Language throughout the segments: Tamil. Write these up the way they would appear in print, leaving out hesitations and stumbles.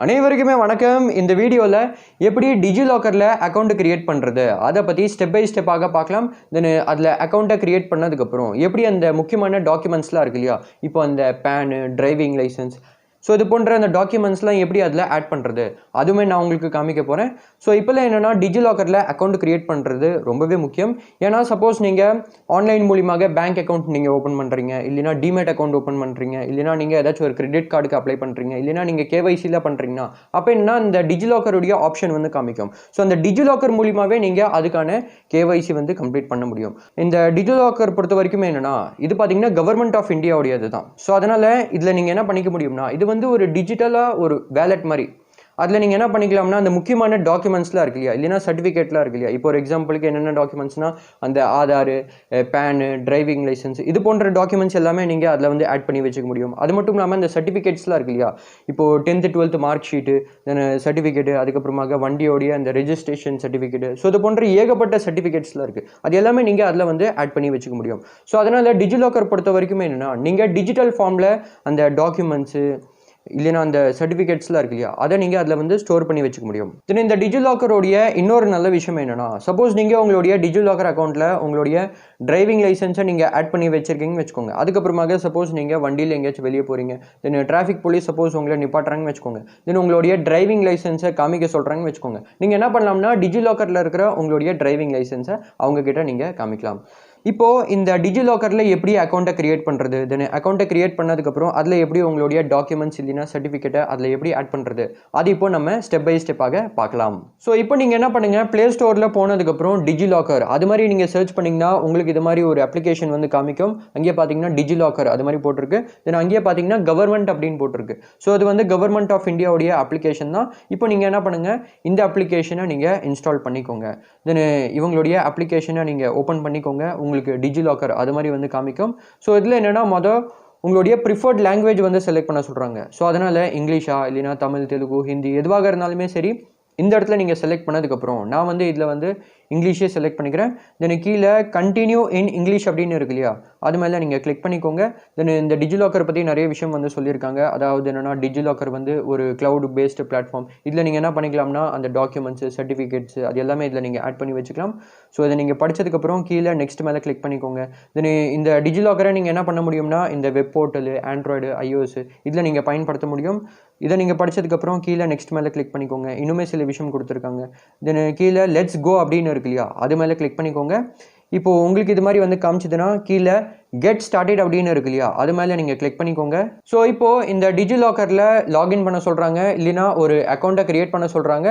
அனைவருக்குமே வணக்கம். இந்த வீடியோவில் எப்படி டிஜிலாக்கரில் அக்கௌண்ட் கிரியேட் பண்ணுறது அதை பற்றி ஸ்டெப் பை ஸ்டெப்பாக பார்க்கலாம். தென் அதில் அக்கௌண்ட்டை கிரியேட் பண்ணதுக்கப்புறம் எப்படி அந்த முக்கியமான டாக்குமெண்ட்ஸ்லாம் இருக்கு இல்லையா, இப்போ அந்த பேனு, டிரைவிங் லைசன்ஸ், ஸோ இது போன்ற அந்த டாக்குமெண்ட்ஸ்லாம் எப்படி அதில் ஆட் பண்ணுறது அதுவுமே நான் உங்களுக்கு காமிக்க போகிறேன். ஸோ இப்போல்லாம் என்னென்னா டிஜிலாக்கரில் அக்கௌண்ட் கிரியேட் பண்ணுறது ரொம்பவே முக்கியம். ஏன்னா சப்போஸ் நீங்கள் ஆன்லைன் மூலியமாக பேங்க் அக்கௌண்ட் நீங்கள் ஓப்பன் பண்ணுறீங்க, இல்லைனா டிமேட் அக்கௌண்ட் ஓப்பன் பண்ணுறீங்க, இல்லைனா நீங்கள் ஏதாச்சும் ஒரு கிரெடிட் கார்டுக்கு அப்ளை பண்ணுறீங்க, இல்லைனா நீங்கள் கேவைசியில் பண்ணுறீங்கன்னா அப்போ என்ன இந்த டிஜிலாக்கருடைய ஆப்ஷன் வந்து காமிக்கும். ஸோ அந்த டிஜிலாக்கர் மூலியமாகவே நீங்கள் அதுக்கான கேவைசி வந்து கம்ப்ளீட் பண்ண முடியும். இந்த டிஜிலாக்கர் பொறுத்த வரைக்கும் என்னென்னா இது பார்த்தீங்கன்னா கவர்மெண்ட் ஆஃப் இந்தியாவுடையது தான். ஸோ அதனால் இதில் நீங்கள் என்ன பண்ணிக்க முடியும்னா இது வந்து ஒரு டிஜிட்டலாக ஒரு வேலட் மாதிரி. அதில் நீங்கள் என்ன பண்ணிக்கலாம்னா அந்த முக்கியமான டாக்குமெண்ட்ஸ்லாம் இருக்கு இல்லையா, இல்லைனா சர்டிஃபிகேட்லாம் இருக்கு இல்லையா. இப்போ ஒரு எக்ஸாம்பிளுக்கு என்னென்ன டாக்குமெண்ட்ஸ்னால் அந்த ஆதார், பேனு, டிரைவிங் லைசன்ஸ், இது போன்ற டாக்குமெண்ட்ஸ் எல்லாமே நீங்கள் அதில் வந்து ஆட் பண்ணி வச்சுக்க முடியும். அது மட்டும் இல்லாமல் இந்த சர்டிஃபிகேட்ஸ்லாம் இருக்கு இல்லையா, இப்போது 10th 12th மார்க் ஷீட்டு, தென் சர்டிஃபிகேட்டு, அதுக்கப்புறமாக வண்டியோடைய அந்த ரெஜிஸ்ட்ரேஷன் சர்டிஃபிகேட்டு, ஸோ இது போன்ற ஏகப்பட்ட சர்டிஃபிகேட்ஸ்லாம் இருக்குது. அது எல்லாமே நீங்கள் அதில் வந்து ஆட் பண்ணி வச்சுக்க முடியும். ஸோ அதனால் டிஜிலாக்கர் பொறுத்த வரைக்கும் என்னென்னா நீங்கள் டிஜிட்டல் ஃபார்மில் அந்த டாக்குமெண்ட்ஸு இல்லைனா அந்த சர்டிஃபிகேட்ஸ்லாம் இருக்கு இல்லையா அதை நீங்கள் அதில் வந்து ஸ்டோர் பண்ணி வச்சுக்க முடியும். தென் இந்த டிஜிலாக்கருடைய இன்னொரு நல்ல விஷயம் என்னென்னா சப்போஸ் நீங்கள் உங்களுடைய டிஜிலாக்கர் அக்கௌண்ட்டில் உங்களுடைய டிரைவிங் லைசன்ஸை நீங்கள் ஆட் பண்ணி வச்சிருக்கீங்கன்னு வச்சுக்கோங்க. அதுக்கப்புறமாக சப்போஸ் நீங்கள் வண்டியில் எங்கேயாச்சும் வெளியே போகிறீங்க, தென் டிராஃபிக் போலீஸ் சப்போஸ் உங்களை நிப்பாட்டுறாங்கன்னு வச்சுக்கோங்க, தென் உங்களுடைய டிரைவிங் லைசன்ஸை காமிக்க சொல்கிறாங்கன்னு வச்சுக்கோங்க. நீங்கள் என்ன பண்ணலாம்னா டிஜிலாக்கரில் இருக்கிற உங்களுடைய டிரைவிங் லைசன்ஸை அவங்கக்கிட்ட நீங்கள் காமிக்கலாம். இப்போது இந்த டிஜிலாக்கரில் எப்படி அக்கௌண்ட்டை கிரியேட் பண்ணுறது, தென் அக்கௌண்ட்டை கிரியேட் பண்ணதுக்கப்புறம் அதில் எப்படி உங்களுடைய டாக்குமெண்ட்ஸ் இல்லைனா சர்டிஃபிகேட்டை அதில் எப்படி ஆட் பண்ணுறது அது இப்போ நம்ம ஸ்டெப் பை ஸ்டெப்பாக பார்க்கலாம். ஸோ இப்போ நீங்கள் என்ன பண்ணுங்கள், ப்ளே ஸ்டோரில் போனதுக்கப்புறம் டிஜிலாக்கர் அது மாதிரி நீங்கள் சர்ச் பண்ணிங்கன்னா உங்களுக்கு இது மாதிரி ஒரு அப்ளிகேஷன் வந்து காமிக்கும். அங்கேயே பார்த்தீங்கன்னா டிஜிலாக்கர் அது மாதிரி போட்டிருக்கு. தென் அங்கேயே பார்த்தீங்கன்னா கவர்மெண்ட் அப்படின்னு போட்டிருக்கு. ஸோ அது வந்து கவர்மெண்ட் ஆஃப் இந்தியாவுடைய அப்ளிகேஷன் தான். இப்போ நீங்கள் என்ன பண்ணுங்கள், இந்த அப்ளிகேஷனை நீங்கள் இன்ஸ்டால் பண்ணிக்கோங்க. தென் இவங்களுடைய அப்ளிகேஷனை நீங்கள் ஓப்பன் பண்ணிக்கோங்க. உங்களுக்கு டிஜிலாக்கர் அது மாதிரி வந்து காமிக்கும். ஸோ இதில் என்னென்னா உங்களுடைய ப்ரிஃபர்ட் லாங்குவேஜ் வந்து செலக்ட் பண்ண சொல்கிறாங்க. ஸோ அதனால் இங்கிலீஷா இல்லைனா தமிழ், தெலுங்கு, ஹிந்தி எதுவாக இருந்தாலுமே சரி இந்த இடத்துல நீங்கள் செலக்ட் பண்ணதுக்கப்புறம் நான் வந்து இதில் வந்து இங்கிலீஷே செலக்ட் பண்ணிக்கிறேன். தென் கீழே கண்டினியூ இன் இங்கிலீஷ் அப்படின்னு இருக்கு இல்லையா, அது மேலே நீங்கள் கிளிக் பண்ணிக்கோங்க. தென் இந்த டிஜிலாக்கர் பற்றி நிறைய விஷயம் வந்து சொல்லியிருக்காங்க. அதாவது என்னென்னா டிஜிலாக்கர் வந்து ஒரு க்ளவுட் பேஸ்டு பிளாட்ஃபார்ம். இதில் நீங்கள் என்ன பண்ணிக்கலாம்னா அந்த டாக்குமெண்ட்ஸு, சர்டிஃபிகேட்ஸு அது எல்லாமே இதில் நீங்கள் ஆட் பண்ணி வச்சுக்கலாம். ஸோ இதை நீங்கள் படித்ததுக்கப்புறம் கீழே நெக்ஸ்ட் மேலே கிளிக் பண்ணிக்கோங்க. தென் இந்த டிஜிலாக்கரை நீங்கள் என்ன பண்ண முடியும்னா இந்த வெப் போர்ட்டலு, ஆண்ட்ராய்டு, iOS இதில் நீங்கள் பயன்படுத்த முடியும். இதை நீங்கள் படித்ததுக்கப்புறம் கீழே நெக்ஸ்ட் மேலே கிளிக் பண்ணிக்கோங்க. இன்னுமே சில விஷயம் கொடுத்துருக்காங்க. தென் கீழே லெட்ஸ் கோ அப்படின்னு இருக்கு இல்லையா, அது மேலே கிளிக் பண்ணிக்கோங்க. இப்போது உங்களுக்கு இது மாதிரி வந்து காமிச்சதுன்னா கீழே கெட் ஸ்டார்டட் அப்படின்னு இருக்கு இல்லையா, அது மேலே நீங்கள் கிளிக் பண்ணிக்கோங்க. ஸோ இப்போது இந்த டிஜிலாக்கரில் லாகின் பண்ண சொல்கிறாங்க, இல்லைனா ஒரு அக்கௌண்ட்டை கிரியேட் பண்ண சொல்கிறாங்க.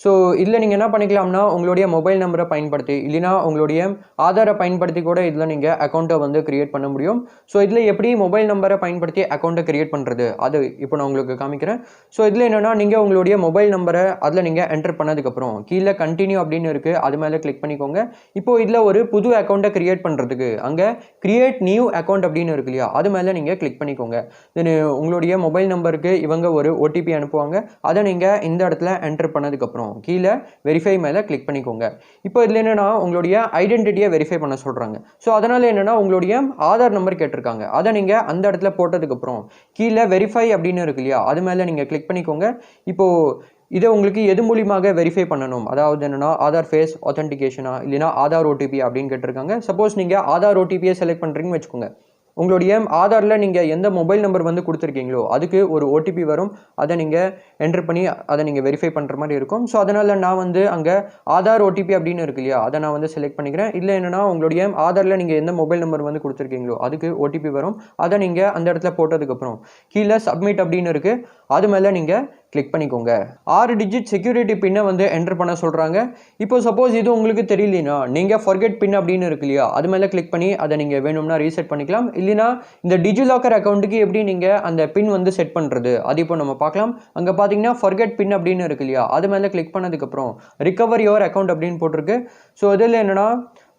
ஸோ இதில் நீங்கள் என்ன பண்ணிக்கலாம்னா உங்களுடைய மொபைல் நம்பரை பயன்படுத்தி இல்லைனா உங்களுடைய ஆதாரை பயன்படுத்தி கூட இதில் நீங்கள் அக்கௌண்ட்டை வந்து கிரியேட் பண்ண முடியும். ஸோ இதில் எப்படி மொபைல் நம்பரை பயன்படுத்தி அக்கௌண்ட்டை கிரியேட் பண்ணுறது அது இப்போ நான் உங்களுக்கு காமிக்கிறேன். ஸோ இதில் என்னென்னா நீங்கள் உங்களுடைய மொபைல் நம்பரை அதில் நீங்கள் என்டர் பண்ணதுக்கப்புறம் கீழே கண்டினியூ அப்படின்னு இருக்குது, அது மேலே கிளிக் பண்ணிக்கோங்க. இப்போது இதில் ஒரு புது அக்கௌண்ட்டை கிரியேட் பண்ணுறதுக்கு அங்கே கிரியேட் நியூ அக்கௌண்ட் அப்படின்னு இருக்கு இல்லையா, அது மேலே நீங்கள் கிளிக் பண்ணிக்கோங்க. தென் உங்களுடைய மொபைல் நம்பருக்கு இவங்க ஒரு OTP அனுப்புவாங்க. அதை நீங்கள் இந்த இடத்துல என்டர் பண்ணதுக்கப்புறம் கீழே வெரிஃபை மேலே கிளிக் பண்ணிக்கோங்க. இப்போ இதில் என்னென்னா உங்களுடைய ஐடென்டிட்டியை வெரிஃபை பண்ண சொல்கிறாங்க. ஸோ அதனால் என்னென்னா உங்களுடைய ஆதார் நம்பர் கேட்டிருக்காங்க. அதை நீங்கள் அந்த இடத்துல போட்டதுக்கப்புறம் கீழே வெரிஃபை அப்படின்னு இருக்கு இல்லையா, அது மேலே நீங்கள் கிளிக் பண்ணிக்கோங்க. இப்போது இதை உங்களுக்கு எது மூலியமாக வெரிஃபை பண்ணணும், அதாவது என்னென்னா ஆதார் ஃபேஸ் ஆத்தென்டிகேஷனா இல்லைனா ஆதார் OTP அப்படின்னு கேட்டிருக்காங்க. சப்போஸ் நீங்கள் ஆதார் OTPயை செலக்ட் பண்ணுறீங்கன்னு வச்சுக்கோங்க. உங்களுடைய ஆதாரில் நீங்கள் எந்த மொபைல் நம்பர் வந்து கொடுத்துருக்கீங்களோ அதுக்கு ஒரு OTP வரும். அதை நீங்கள் என்டர் பண்ணி அதை நீங்கள் வெரிஃபை பண்ணுற மாதிரி இருக்கும். ஸோ அதனால் நான் வந்து அங்கே ஆதார் OTP அப்படின்னு இருக்கு இல்லையா, அதை நான் வந்து செலக்ட் பண்ணிக்கிறேன். இல்லை என்னென்னா உங்களுடைய ஆதாரில் நீங்கள் எந்த மொபைல் நம்பர் வந்து கொடுத்துருக்கீங்களோ அதுக்கு OTP வரும். அதை நீங்கள் அந்த இடத்துல போட்டதுக்கப்புறம் கீழே சப்மிட் அப்படின்னு இருக்குது, அது மேலே நீங்கள் கிளிக் பண்ணிக்கோங்க. 6 டிஜிட் செக்யூரிட்டி பின்னை வந்து என்டர் பண்ண சொல்கிறாங்க. இப்போ சப்போஸ் இது உங்களுக்கு தெரியலனா நீங்கள் ஃபர்கெட் பின் அப்படின்னு இருக்கு இல்லையா, அது மேலே கிளிக் பண்ணி அதை நீங்கள் வேணும்னா ரீசெட் பண்ணிக்கலாம். இல்லைனா இந்த டிஜிலாக்கர் அக்கௌண்ட்டுக்கு எப்படி நீங்கள் அந்த பின் வந்து செட் பண்ணுறது அது இப்போ நம்ம பார்க்கலாம். அங்கே பார்த்தீங்கன்னா ஃபர்கெட் பின் அப்படின்னு இருக்கு இல்லையா, அது மேலே கிளிக் பண்ணதுக்கப்புறம் ரிகவர் யுவர் அக்கௌண்ட் அப்படின்னு போட்டிருக்கு. ஸோ இதில் என்னென்னா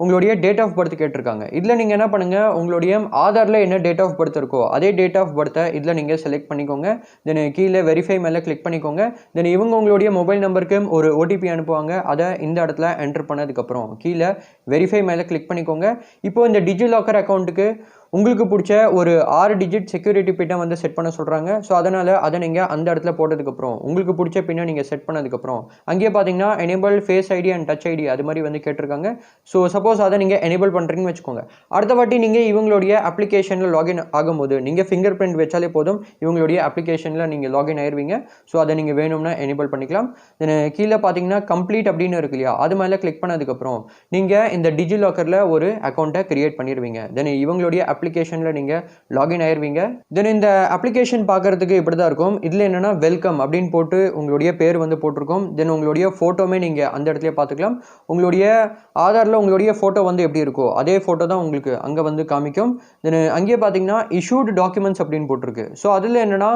உங்களுடைய டேட் ஆஃப் பர்த் கேட்டிருக்காங்க. இதில் நீங்கள் என்ன பண்ணுங்கள், உங்களுடைய ஆதாரில் என்ன டேட் ஆஃப் பர்த் இருக்கோ அதே டேட் ஆஃப் பர்த்தை இதில் நீங்கள் செலக்ட் பண்ணிக்கோங்க. தென் கீழே வெரிஃபை மேலே கிளிக் பண்ணிக்கோங்க. தென் இவங்க உங்களுடைய மொபைல் நம்பருக்கு ஒரு OTP அனுப்புவாங்க. அதை இந்த இடத்துல என்டர் பண்ணதுக்கப்புறம் கீழே வெரிஃபை மேலே கிளிக் பண்ணிக்கோங்க. இப்போ இந்த டிஜிலாக்கர் அக்கௌண்ட்டுக்கு உங்களுக்கு பிடிச்ச ஒரு 6 டிஜிட் செக்யூரிட்டி பின்னை வந்து செட் பண்ண சொல்கிறாங்க. ஸோ அதனால் அதை நீங்கள் அந்த இடத்துல போட்டதுக்கப்புறம் உங்களுக்கு பிடிச்ச பின்னை நீங்கள் செட் பண்ணதுக்கப்புறம் அங்கேயே பார்த்தீங்கன்னா enable face ID and touch ID அது மாதிரி வந்து கேட்டிருக்காங்க. ஸோ சப்போஸ் அதை நீங்கள் எனேபிள் பண்ணுறீங்கன்னு வச்சுக்கோங்க. அடுத்த வாட்டி நீங்கள் இவங்களுடைய அப்ளிகேஷனில் லாகின் ஆகும்போது நீங்கள் ஃபிங்கர் பிரிண்ட் வச்சாலே போதும், இவங்களுடைய அப்ளிகேஷனில் நீங்கள் லாகின் ஆயிடுவீங்க. ஸோ அதை நீங்கள் வேணும்னா எனேபிள் பண்ணிக்கலாம். தென் கீழே பார்த்தீங்கன்னா கம்ப்ளீட் அப்படின்னு இருக்கு இல்லையா, அது மேலே கிளிக் பண்ணதுக்கப்புறம் நீங்கள் இந்த டிஜிலாக்கரில் ஒரு அக்கௌண்ட்டை கிரியேட் பண்ணிடுவீங்க. தென் இவங்களுடைய அப்ளிகேஷனில் நீங்கள் லாகின் ஆயிடுவீங்க. தென் இந்த அப்ளிகேஷன் பார்க்குறதுக்கு இப்படி தான் இருக்கும். இதில் என்னென்னா வெல்கம் அப்படின்னு போட்டு உங்களுடைய பேர் வந்து போட்டிருக்கோம். தென் உங்களுடைய ஃபோட்டோமே நீங்கள் அந்த இடத்துல பார்த்துக்கலாம். உங்களுடைய ஆதாரில் உங்களுடைய ஃபோட்டோ வந்து எப்படி இருக்கோ அதே ஃபோட்டோ தான் உங்களுக்கு அங்கே வந்து காமிக்கும். தென் அங்கேயே பார்த்தீங்கன்னா இஷ்யூடு டாக்குமெண்ட்ஸ் அப்படின்னு போட்டிருக்கு. ஸோ அதில் என்னென்னா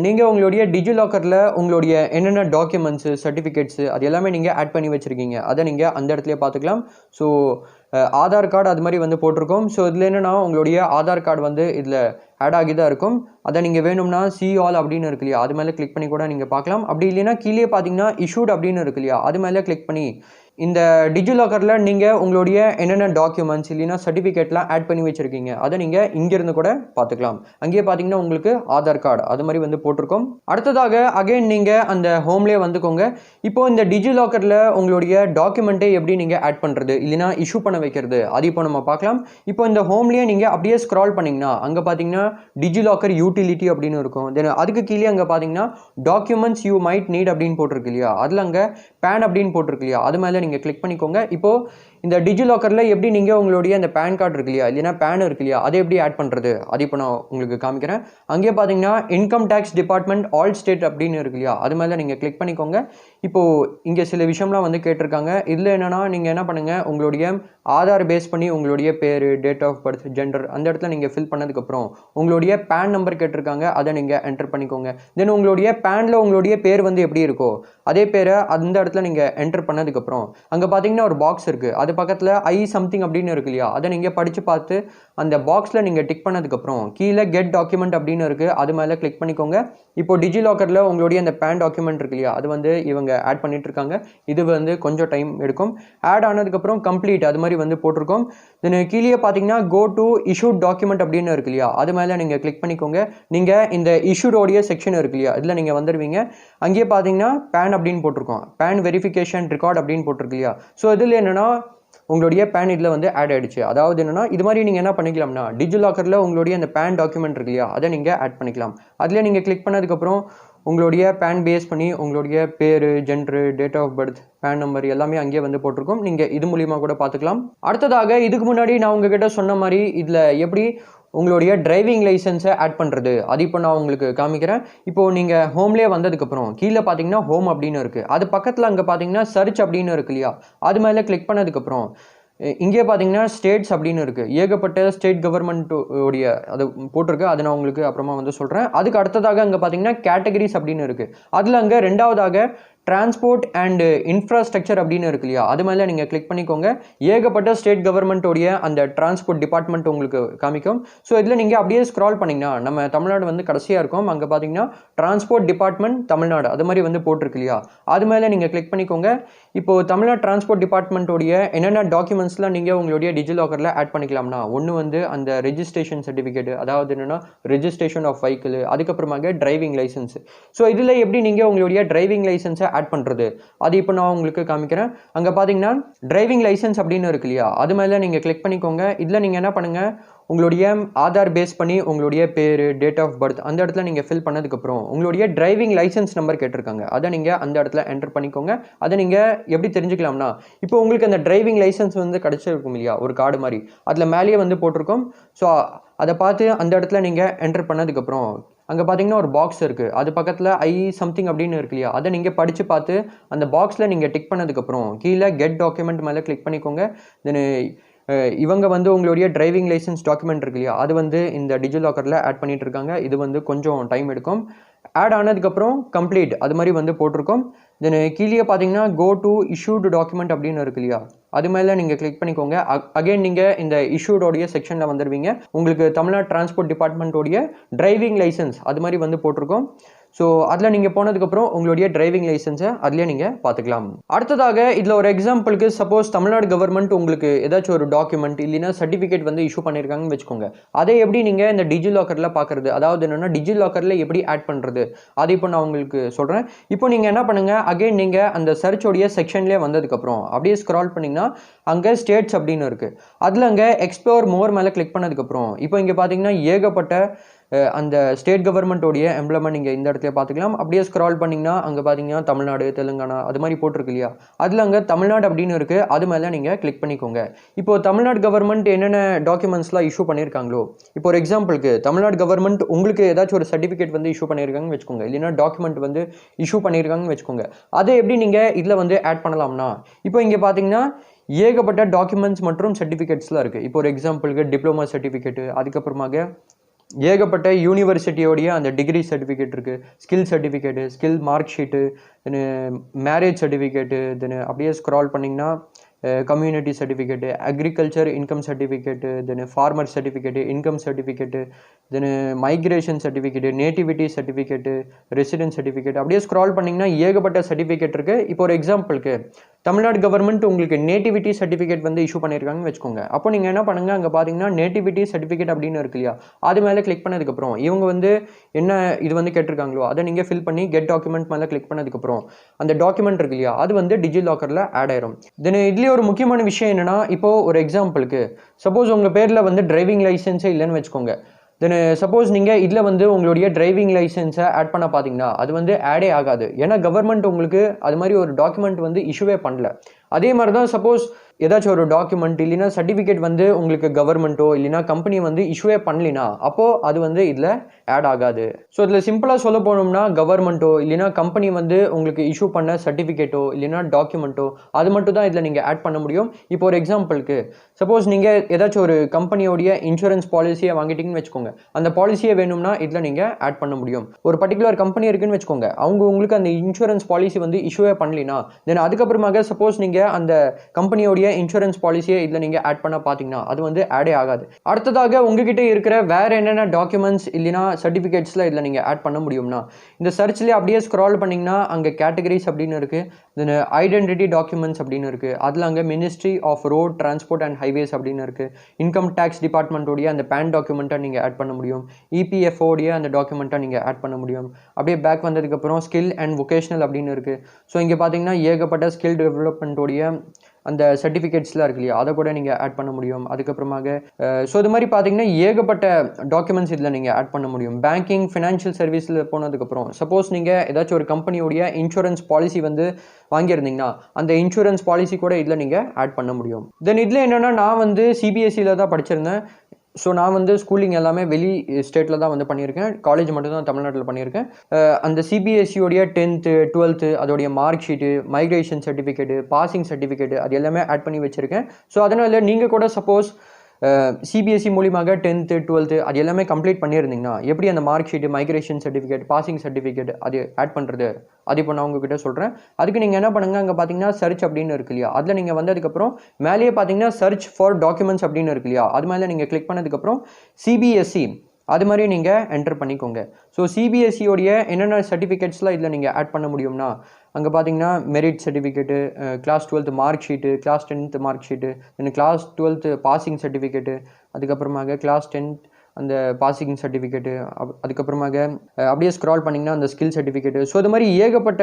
நீங்கள் உங்களுடைய டிஜிலாக்கரில் உங்களுடைய என்னென்ன டாக்குமெண்ட்ஸு சர்டிஃபிகேட்ஸு அது எல்லாமே நீங்கள் ஆட் பண்ணி வச்சுருக்கீங்க, அதை நீங்கள் அந்த இடத்துல பார்த்துக்கலாம். ஸோ ஆதார் கார்டு அது மாதிரி வந்து போட்டிருக்கோம். ஸோ இதில் என்னென்னா உங்களுடைய ஆதார் கார்டு வந்து இதில் ஆட் ஆகி தான் இருக்கும். அதை நீங்கள் வேணும்னா சி ஆல் அப்படின்னு இருக்கு இல்லையா, அது மேலே கிளிக் பண்ணி கூட நீங்கள் பார்க்கலாம். அப்படி இல்லைன்னா கீழே பார்த்தீங்கன்னா இஷ்யூட் அப்படின்னு இருக்கு இல்லையா, அது மேலே கிளிக் பண்ணி இந்த டிஜிலாக்கரில் நீங்கள் உங்களுடைய என்னென்ன டாக்குமெண்ட்ஸ் இல்லைன்னா சர்டிஃபிகேட்லாம் ஆட் பண்ணி வச்சுருக்கீங்க அதை நீங்கள் இங்கேருந்து கூட பார்த்துக்கலாம். அங்கேயே பார்த்தீங்கன்னா உங்களுக்கு ஆதார் கார்டு அது மாதிரி வந்து போட்டிருக்கோம். அடுத்ததாக அகைன் நீங்கள் அந்த ஹோம்லேயே வந்துக்கோங்க. இப்போது இந்த டிஜிலாக்கரில் உங்களுடைய டாக்குமெண்ட்டை எப்படி நீங்கள் ஆட் பண்ணுறது இல்லைன்னா இஷ்யூ பண்ண வைக்கிறது அது இப்போ நம்ம பார்க்கலாம். இப்போ இந்த ஹோம்லேயே நீங்கள் அப்படியே ஸ்க்ரால் பண்ணிங்கன்னா அங்கே பார்த்தீங்கன்னா டிஜிலாக்கர் யூட்டிலிட்டி அப்படின்னு இருக்கும். தென் அதுக்கு கீழே அங்கே பார்த்தீங்கன்னா டாக்குமெண்ட்ஸ் யூ மைட் நீட் அப்படின்னு போட்டிருக்கு இல்லையா, அதில் அங்கே பேன் அப்படின்னு போட்டிருக்கு இல்லையா, அது மேலே நீங்கள் கிளிக் பண்ணிக்கோங்க. இப்போது இந்த டிஜிலாக்கரில் எப்படி நீங்கள் உங்களுடைய அந்த பேன் கார்டு இருக்கு இல்லையா இல்லைன்னா பேன் இருக்கு இல்லையா அதை எப்படி ஆட் பண்ணுறது அது இப்போ நான் உங்களுக்கு காமிக்கிறேன். அங்கேயே பார்த்தீங்கன்னா income tax department all state அப்படின்னு இருக்கு இல்லையா, அது மேலே நீங்கள் கிளிக் பண்ணிக்கோங்க. இப்போது இங்கே சில விஷயம்லாம் வந்து கேட்டிருக்காங்க. இதில் என்னென்னா நீங்கள் என்ன பண்ணுங்கள், உங்களுடைய ஆதார் பேஸ் பண்ணி உங்களுடைய பேர், டேட் ஆஃப் பர்த், ஜெண்டர் அந்த இடத்துல நீங்கள் ஃபில் பண்ணதுக்கப்புறம் உங்களுடைய பேன் நம்பர் கேட்டிருக்காங்க, அதை நீங்கள் என்டர் பண்ணிக்கோங்க. தென் உங்களுடைய பேனில் உங்களுடைய பேர் வந்து எப்படி இருக்கோ அதே பேரை அந்த இடத்துல நீங்கள் என்டர் பண்ணதுக்கப்புறம் அங்கே பார்த்தீங்கன்னா ஒரு பாக்ஸ் இருக்குது. அது பக்கத்தில் ஐ சம்திங் அப்படின்னு இருக்கு இல்லையா, அதை நீங்கள் படித்து பார்த்து அந்த பாக்ஸில் நீங்கள் டிக் பண்ணதுக்கப்புறம் கீழே கெட் டாக்குமெண்ட் அப்படின்னு இருக்குது, அது மேலே கிளிக் பண்ணிக்கோங்க. இப்போ டிஜிலாக்கரில் உங்களுடைய அந்த பேன் டாக்குமெண்ட் இருக்கு இல்லையா அது வந்து இவங்க ஆட் பண்ணிட்டு இருக்காங்க. இது வந்து கொஞ்சம் டைம் எடுக்கும். ஆட் ஆனதுக்கப்புறம் கம்ப்ளீட் அது மாதிரி வந்து போட்டிருக்கோம். தென் கீழே பார்த்தீங்கன்னா கோ டு இஷ்யூட் டாக்குமெண்ட் அப்படின்னு இருக்கு இல்லையா, அது மேலே நீங்கள் கிளிக் பண்ணிக்கோங்க. நீங்கள் இந்த இஷ்யூடோடைய செக்ஷன் இருக்கு இல்லையா இதில் நீங்கள் வந்துடுவீங்க. அங்கேயே பார்த்தீங்கன்னா பேன் அப்படின்னு போட்டிருக்கோம், பேன் வெரிஃபிகேஷன் ரெக்கார்ட் அப்படின்னு போட்டிருக்கு இல்லையா. ஸோ இதில் என்னென்னா உங்களுடைய பேன் இதில் வந்து ஆட் ஆகிடுச்சு. அதாவது என்னென்னா இது மாதிரி நீங்கள் என்ன பண்ணிக்கலாம்னா டிஜிலாக்கரில் உங்களுடைய அந்த பேன் டாக்குமெண்ட் இருக்கு இல்லையா அதை நீங்கள் ஆட் பண்ணிக்கலாம். அதில் நீங்கள் கிளிக் பண்ணதுக்கப்புறம் உங்களுடைய பேன் பேஸ் பண்ணி உங்களுடைய பேர், gender, date of birth, PAN number எல்லாமே அங்கேயே வந்து போட்டிருக்கோம். நீங்கள் இது மூலிமா கூட பார்த்துக்கலாம். அடுத்ததாக இதுக்கு முன்னாடி நான் உங்ககிட்ட சொன்ன மாதிரி இதில் எப்படி உங்களுடைய டிரைவிங் லைசன்ஸை ஆட் பண்ணுறது அது இப்போ நான் உங்களுக்கு காமிக்கிறேன். இப்போது நீங்கள் ஹோம்லேயே வந்ததுக்கப்புறம் கீழே பார்த்தீங்கன்னா ஹோம் அப்படின்னு இருக்குது. அது பக்கத்தில் அங்கே பார்த்தீங்கன்னா சர்ச் அப்படின்னு இருக்கு இல்லையா, அது மேலே கிளிக் பண்ணதுக்கப்புறம் இங்கே பார்த்தீங்கன்னா ஸ்டேட்ஸ் அப்படின்னு இருக்குது. ஏகப்பட்ட ஸ்டேட் கவர்மெண்ட்டோடைய அது போட்டிருக்கு, அது நான் உங்களுக்கு அப்புறமா வந்து சொல்கிறேன். அதுக்கு அடுத்ததாக அங்கே பார்த்தீங்கன்னா கேட்டகரிஸ் அப்படின்னு இருக்குது. அதில் அங்கே ரெண்டாவதாக டிரான்ஸ்போர்ட் அண்ட் இன்ஃப்ராஸ்ட்ரக்சர் அப்படின்னு இருக்கு இல்லையா, அது மேலே நீங்கள் கிளிக் பண்ணிக்கோங்க. ஏகப்பட்ட ஸ்டேட் கவர்மெண்ட்டோடைய அந்த டிரான்ஸ்போர்ட் டிபார்ட்மெண்ட் உங்களுக்கு காமிக்கும். ஸோ இதில் நீங்கள் அப்படியே ஸ்க்ரால் பண்ணிங்கன்னா நம்ம தமிழ்நாடு வந்து கடைசியாக இருக்கும். அங்கே பார்த்தீங்கன்னா டிரான்ஸ்போர்ட் டிபார்ட்மெண்ட் தமிழ்நாடு அது மாதிரி வந்து போட்டிருக்கு இல்லையா, அது மேலே நீங்கள் கிளிக் பண்ணிக்கோங்க. இப்போது தமிழ்நாடு டிரான்ஸ்போர்ட் டிபார்ட்மெண்ட்டோடைய என்னென்ன டாக்குமெண்ட்ஸ்லாம் நீங்கள் உங்களுடைய டிஜிலாக்கரில் ஆட் பண்ணிக்கலாம்னா ஒன்று வந்து அந்த ரெஜிஸ்ட்ரேஷன் சர்டிஃபிகேட், அதாவது என்னென்னா ரெஜிஸ்ட்ரேஷன் ஆஃப் வெஹிக்கிள், அதுக்கப்புறமாக டிரைவிங் லைசன்ஸ். ஸோ இதில் எப்படி நீங்கள் உங்களுடைய டிரைவிங் லைசன்ஸை ஆட் பண்ணுறது அது இப்போ நான் உங்களுக்கு காமிக்கிறேன். அங்கே பார்த்தீங்கன்னா டிரைவிங் லைசன்ஸ் அப்படின்னு இருக்கு இல்லையா, அது மேலே நீங்கள் கிளிக் பண்ணிக்கோங்க. இதில் நீங்கள் என்ன பண்ணுங்கள், உங்களுடைய ஆதார் பேஸ் பண்ணி உங்களுடைய பேர், டேட் ஆஃப் பர்த் அந்த இடத்துல நீங்கள் ஃபில் பண்ணதுக்கப்புறம் உங்களுடைய டிரைவிங் லைசன்ஸ் நம்பர் கேட்டிருக்காங்க, அதை நீங்கள் அந்த இடத்துல என்டர் பண்ணிக்கோங்க. அதை நீங்கள் எப்படி தெரிஞ்சுக்கலாம்னா இப்போ உங்களுக்கு அந்த டிரைவிங் லைசன்ஸ் வந்து கிடச்சிருக்கும் இல்லையா ஒரு கார்டு மாதிரி, அதில் மேலேயே வந்து போட்டிருக்கோம். ஸோ அதை பார்த்து அந்த இடத்துல நீங்கள் என்டர் பண்ணதுக்கப்புறம் அங்கே பார்த்தீங்கன்னா ஒரு பாக்ஸ் இருக்குது. அது பக்கத்தில் ஐ சம்திங் அப்படின்னு இருக்கு இல்லையா, அதை நீங்கள் படித்து பார்த்து அந்த பாக்ஸில் நீங்கள் டிக் பண்ணதுக்கப்புறம் கீழே கெட் டாக்குமெண்ட் மேலே கிளிக் பண்ணிக்கோங்க. தென் இவங்க வந்து உங்களுடைய டிரைவிங் லைசன்ஸ் டாக்குமெண்ட் இருக்கு இல்லையா அது வந்து இந்த டிஜிலாக்கரில் ஆட் பண்ணிட்டு இருக்காங்க. இது வந்து கொஞ்சம் டைம் எடுக்கும். ஆட் ஆனதுக்கப்புறம் கம்ப்ளீட் அது மாதிரி வந்து போட்டிருக்கோம். தென் கீழே பார்த்தீங்கன்னா கோ டு இஷ்யூடு டாக்குமெண்ட் அப்படின்னு இருக்கு இல்லையா, அது மேலே நீங்கள் கிளிக் பண்ணிக்கோங்க. அகைன் நீங்கள் இந்த இஷ்யூடோடைய செக்ஷனில் வந்துடுவீங்க. உங்களுக்கு தமிழ்நாடு டிரான்ஸ்போர்ட் டிபார்ட்மெண்ட்டோடைய டிரைவிங் லைசன்ஸ் அது மாதிரி வந்து போட்டிருக்கோம். ஸோ அதில் நீங்கள் போனதுக்கப்புறம் உங்களுடைய டிரைவிங் லைசன்ஸை அதிலே நீங்கள் பார்த்துக்கலாம். அடுத்ததாக இதில் ஒரு எக்ஸாம்பிளுக்கு சப்போஸ் தமிழ்நாடு கவர்மெண்ட் உங்களுக்கு ஏதாச்சும் ஒரு டாக்குமெண்ட் இல்லைன்னா சர்டிஃபிகேட் வந்து இஷ்யூ பண்ணியிருக்காங்கன்னு வச்சுக்கோங்க. அதை எப்படி நீங்கள் இந்த டிஜிலாக்கரில் பார்க்குறது, அதாவது என்னென்னா டிஜிலாக்கரில் எப்படி ஆட் பண்ணுறது, அது இப்போ நான் உங்களுக்கு சொல்கிறேன். இப்போ நீங்கள் என்ன பண்ணுங்கள், அகைன் நீங்கள் அந்த சர்ச்சோடைய செக்ஷன்லேயே வந்ததுக்கப்புறம் அப்படியே ஸ்க்ரால் பண்ணிங்கன்னா அங்கே ஸ்டேட்ஸ் அப்படின்னு இருக்குது. அதில் அங்கே எக்ஸ்ப்ளோர் மோர் மேலே கிளிக் பண்ணதுக்கப்புறம் இப்போ இங்கே பார்த்தீங்கன்னா ஏகப்பட்ட அந்த ஸ்டேட் கவர்மெண்ட்டோடைய எம்ப்ளாய்மெண்ட் நீங்கள் இந்த இடத்துல பார்த்துக்கலாம். அப்படியே ஸ்க்ரால் பண்ணிங்கன்னா அங்கே பார்த்தீங்கன்னா தமிழ்நாடு, தெலுங்கானா அது மாதிரி போட்டிருக்கு இல்லையா, அதில் அங்கே தமிழ்நாடு அப்படின்னு இருக்குது. அது மேலே நீங்கள் கிளிக் பண்ணிக்கோங்க. இப்போ தமிழ்நாடு கவர்மெண்ட் என்னென்ன டாக்குமெண்ட்ஸ்லாம் இஷ்யூ பண்ணியிருக்காங்களோ, இப்போ ஒரு எக்ஸாம்பிளுக்கு தமிழ்நாடு கவர்மெண்ட் உங்களுக்கு ஏதாச்சும் ஒரு சர்டிஃபிகேட் வந்து இஷ்யூ பண்ணியிருக்காங்கன்னு வச்சுக்கோங்க, இல்லைன்னா டாக்குமெண்ட் வந்து இஷ்யூ பண்ணியிருக்காங்கன்னு வச்சுக்கோங்க. அதை எப்படி நீங்கள் இதில் வந்து ஆட் பண்ணலாம்னா, இப்போ இங்கே பார்த்தீங்கன்னா ஏகப்பட்ட டாக்குமெண்ட்ஸ் மற்றும் சர்டிஃபிகேட்ஸ்லாம் இருக்குது. இப்போ ஒரு எக்ஸாம்பிளுக்கு டிப்ளமா சர்டிஃபிகேட்டு, அதுக்கப்புறமாக ஏகப்பட்ட யூனிவர்சிட்டியோடைய அந்த டிகிரி சர்டிஃபிகேட் இருக்குது, skill certificate, skill mark sheet, then marriage certificate, then அப்படியே ஸ்க்ரால் பண்ணிங்கன்னா community certificate, agriculture income certificate, then farmer certificate, income certificate, then migration certificate, nativity certificate, residence certificate, அப்படியே ஸ்க்ரால் பண்ணிங்கன்னா ஏகப்பட்ட சர்டிஃபிகேட் இருக்குது. இப்போ ஒரு எக்ஸாம்பிளுக்கு தமிழ்நாடு கவர்மெண்ட் உங்களுக்கு நேட்டிவிட்டி சர்டிஃபிகேட் வந்து இஷ்யூ பண்ணியிருக்காங்கன்னு வச்சுக்கோங்க. அப்போ நீங்கள் என்ன பண்ணுங்கள், அங்கே பார்த்தீங்கன்னா நேட்டிவிட்டி சர்டிஃபிகேட் அப்படின்னு இருக்கு இல்லையா, அது மேலே கிளிக் பண்ணதுக்கப்புறம் இவங்க வந்து என்ன இது வந்து கேட்டிருக்காங்களோ அதை நீங்கள் ஃபில் பண்ணி கெட் டாக்குமெண்ட் மேலே கிளிக் பண்ணதுக்கப்புறம் அந்த டாக்குமெண்ட் இருக்கு இல்லையா, அது வந்து டிஜிலாக்கரில் ஆட் ஆயிரும். தென் இதுலேயே ஒரு முக்கியமான விஷயம் என்னென்னா, இப்போது ஒரு எக்ஸாம்பிளுக்கு சப்போஸ் உங்கள் பேரில் வந்து டிரைவிங் லைசன்ஸே இல்லைன்னு வச்சுக்கோங்க. தென் சப்போஸ் நீங்கள் இதில் வந்து உங்களுடைய டிரைவிங் லைசன்ஸை ஆட் பண்ண பார்த்தீங்கன்னா அது வந்து ஆடே ஆகாது. ஏன்னா கவர்மெண்ட் உங்களுக்கு அது மாதிரி ஒரு டாக்குமெண்ட் வந்து இஷ்யூவே பண்ணல. அதே மாதிரி தான் சப்போஸ் ஏதாச்சும் ஒரு டாக்குமெண்ட் இல்லைன்னா சர்டிஃபிகேட் வந்து உங்களுக்கு கவர்மெண்ட்டோ இல்லைனா கம்பெனி வந்து இஷ்யூவே பண்ணலினா அப்போது அது வந்து இதில் ஆட் ஆகாது. ஸோ இதில் சிம்பிளாக சொல்ல போனோம்னா கவர்மெண்ட்டோ இல்லைனா கம்பெனி வந்து உங்களுக்கு இஷ்யூ பண்ண சர்டிஃபிகேட்டோ இல்லைனா டாக்குமெண்ட்டோ அது மட்டும் தான் இதில் நீங்கள் ஆட் பண்ண முடியும். இப்போ ஒரு எக்ஸாம்பிளுக்கு சப்போஸ் நீங்கள் ஏதாச்சும் ஒரு கம்பெனியோடைய இன்சூரன்ஸ் பாலிசியை வாங்கிட்டீங்கன்னு வச்சுக்கோங்க, அந்த பாலிசியை வேணும்னா இதில் நீங்கள் ஆட் பண்ண முடியும். ஒரு பர்டிகுலர் கம்பெனி இருக்குன்னு வச்சுக்கோங்க, அவங்க உங்களுக்கு அந்த இன்சூரன்ஸ் பாலிசி வந்து இஷ்யூவே பண்ணலினா தென் அதுக்கப்புறமாக சப்போஸ் நீங்கள் அந்த கம்பெனியோடைய இன்சூரன்ஸ் பாலிசியை இதில் நீங்கள் ஆட் பண்ண பார்த்தீங்கன்னா அது வந்து ஆடே ஆகாது. அடுத்ததாக உங்ககிட்ட இருக்கிற வேறு என்னென்ன டாக்குமெண்ட்ஸ் இல்லைனா சர்டிஃபிகேட்ஸில் இதில் நீங்கள் ஆட் பண்ண முடியும்னா இந்த சர்ச்லேயே அப்படியே ஸ்க்ரால் பண்ணிங்கன்னா அங்கே கேட்டகரிஸ் அப்படின்னு இருக்குது, தென் ஐடென்டிட்டி டாக்குமெண்ட்ஸ் அப்படின்னு இருக்குது, அதில் அங்கே ministry of road transport and highways அப்படின்னு இருக்குது, இன்கம் டேக்ஸ் டிபார்ட்மெண்ட்டோடைய அந்த பேன் டாக்குமெண்ட்டை நீங்கள் ஆட் பண்ண முடியும், இபிஎஃப்ஓடைய அந்த டாக்குமெண்ட்டை நீங்கள் ஆட் பண்ண முடியும். அப்படியே பேக் வந்ததுக்கப்புறம் ஸ்கில் அண்ட் வொகேஷனல் அப்படின்னு இருக்குது. ஸோ இங்கே பார்த்தீங்கன்னா ஏகப்பட்ட ஸ்கில் டெவலப்மெண்ட்டோடைய அந்த சர்டிஃபிகேட்ஸ்லாம் இருக்கு இல்லையா, அதை கூட நீங்கள் ஆட் பண்ண முடியும். அதுக்கப்புறமாக ஸோ இது மாதிரி பார்த்தீங்கன்னா ஏகப்பட்ட டாக்குமெண்ட்ஸ் இதில் நீங்கள் ஆட் பண்ண முடியும். பேங்கிங் ஃபினான்ஷியல் சர்வீஸில் போனதுக்கப்புறம் சப்போஸ் நீங்கள் ஏதாச்சும் ஒரு கம்பெனியோடைய இன்சூரன்ஸ் பாலிசி வந்து வாங்கியிருந்தீங்கன்னா அந்த இன்சூரன்ஸ் பாலிசி கூட இதில் நீங்கள் ஆட் பண்ண முடியும். தென் இதில் என்னென்னா நான் வந்து சிபிஎஸ்சியில் தான் படிச்சிருந்தேன். ஸோ நான் வந்து ஸ்கூலிங் எல்லாமே வெளி ஸ்டேட்டில் தான் வந்து பண்ணியிருக்கேன், காலேஜ் மட்டும் தான் தமிழ்நாட்டில் பண்ணியிருக்கேன். அந்த சிபிஎஸ்சியோடைய 10th 12th அதோடைய mark sheet, migration certificate, passing certificate அது எல்லாமே ஆட் பண்ணி வச்சுருக்கேன். ஸோ அதனால் நீங்கள் கூட சப்போஸ் சிபிஎஸ்சி மூலியமாக 10th 12th அது எல்லாமே கம்ப்ளீட் பண்ணியிருந்தீங்கன்னா எப்படி அந்த mark sheet, migration certificate, passing certificate அது ஆட் பண்ணுறது அது இப்போ நான் உங்ககிட்ட சொல்கிறேன். அதுக்கு நீங்கள் என்ன பண்ணுங்க, அங்கே பார்த்தீங்கன்னா சர்ச் அப்படின்னு இருக்கு இல்லையா, அதில் நீங்கள் வந்ததுக்கப்புறம் மேலேயே பார்த்தீங்கன்னா சர்ச் ஃபார் டாக்குமெண்ட்ஸ் அப்படின்னு இருக்கு இல்லையா, அது மேலே நீங்கள் கிளிக் பண்ணதுக்கப்புறம் சிபிஎஸ்சி அது மாதிரி நீங்கள் என்டர் பண்ணிக்கோங்க. ஸோ சிபிஎஸ்சியோடைய என்னென்ன சர்டிஃபிகேட்ஸ்லாம் இதில் நீங்கள் ஆட் பண்ண முடியும்னா அங்கே பார்த்தீங்கன்னா merit certificate, class 12th mark sheet, class 10th mark sheet, then class 12th passing certificate, அதுக்கப்புறமாக கிளாஸ் 10th அந்த பாசிங் சர்டிஃபிகேட்டு, அதுக்கப்புறமாக அப்படியே ஸ்க்ரால் பண்ணிங்கன்னா அந்த ஸ்கில் சர்டிஃபிகேட்டு. ஸோ இது மாதிரி ஏகப்பட்ட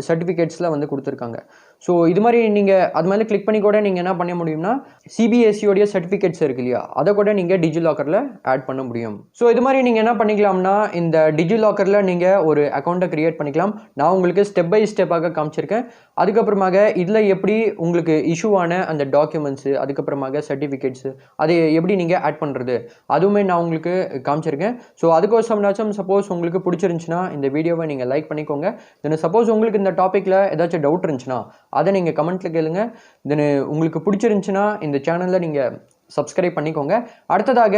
சர்டிஃபிகேட்ஸ்லாம் வந்து கொடுத்துருக்காங்க. ஸோ இது மாதிரி நீங்கள் அது மேலே கிளிக் பண்ணி கூட நீங்கள் என்ன பண்ண முடியும்னா சிபிஎஸ்சியோடைய சர்டிஃபிகேட்ஸ் இருக்கு இல்லையா, அதை கூட நீங்கள் டிஜிலாக்கரில் ஆட் பண்ண முடியும். ஸோ இது மாதிரி நீங்கள் என்ன பண்ணிக்கலாம்னா இந்த டிஜிலாக்கரில் நீங்கள் ஒரு அக்கௌண்ட்டை க்ரியேட் பண்ணிக்கலாம். நான் உங்களுக்கு ஸ்டெப் பை ஸ்டெப்பாக காமிச்சிருக்கேன். அதுக்கப்புறமாக இதில் எப்படி உங்களுக்கு இஷ்யூவான அந்த டாக்குமெண்ட்ஸு, அதுக்கப்புறமாக சர்டிஃபிகேட்ஸு அதை எப்படி நீங்கள் ஆட் பண்ணுறது அதுவுமே நான் உங்களுக்கு காமிச்சிருக்கேன். ஸோ அதுக்கோசம்னாச்சும் சப்போஸ் உங்களுக்கு பிடிச்சிருந்துச்சுன்னா இந்த வீடியோவை நீங்கள் லைக் பண்ணிக்கோங்க. தென் சப்போஸ் உங்களுக்கு இந்த டாப்பிக்கில் ஏதாச்சும் டவுட் இருந்துச்சுன்னா அதை நீங்கள் கமெண்ட்டில் கேளுங்க. தென் உங்களுக்கு பிடிச்சிருந்துச்சுன்னா இந்த சேனலில் நீங்கள் சப்ஸ்கிரைப் பண்ணிக்கோங்க. அடுத்ததாக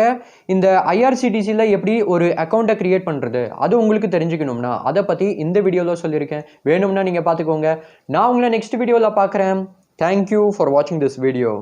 இந்த ஐஆர்சிடிசியில் எப்படி ஒரு அக்கௌண்ட்டை க்ரியேட் பண்ணுறது அது உங்களுக்கு தெரிஞ்சுக்கணும்னா அதை பற்றி இந்த வீடியோவில் சொல்லியிருக்கேன். வேணும்னா நீங்கள் பார்த்துக்கோங்க. நான் உங்களை நெக்ஸ்ட் வீடியோவில் பார்க்குறேன். தேங்க்யூ ஃபார் வாட்சிங் திஸ் வீடியோ.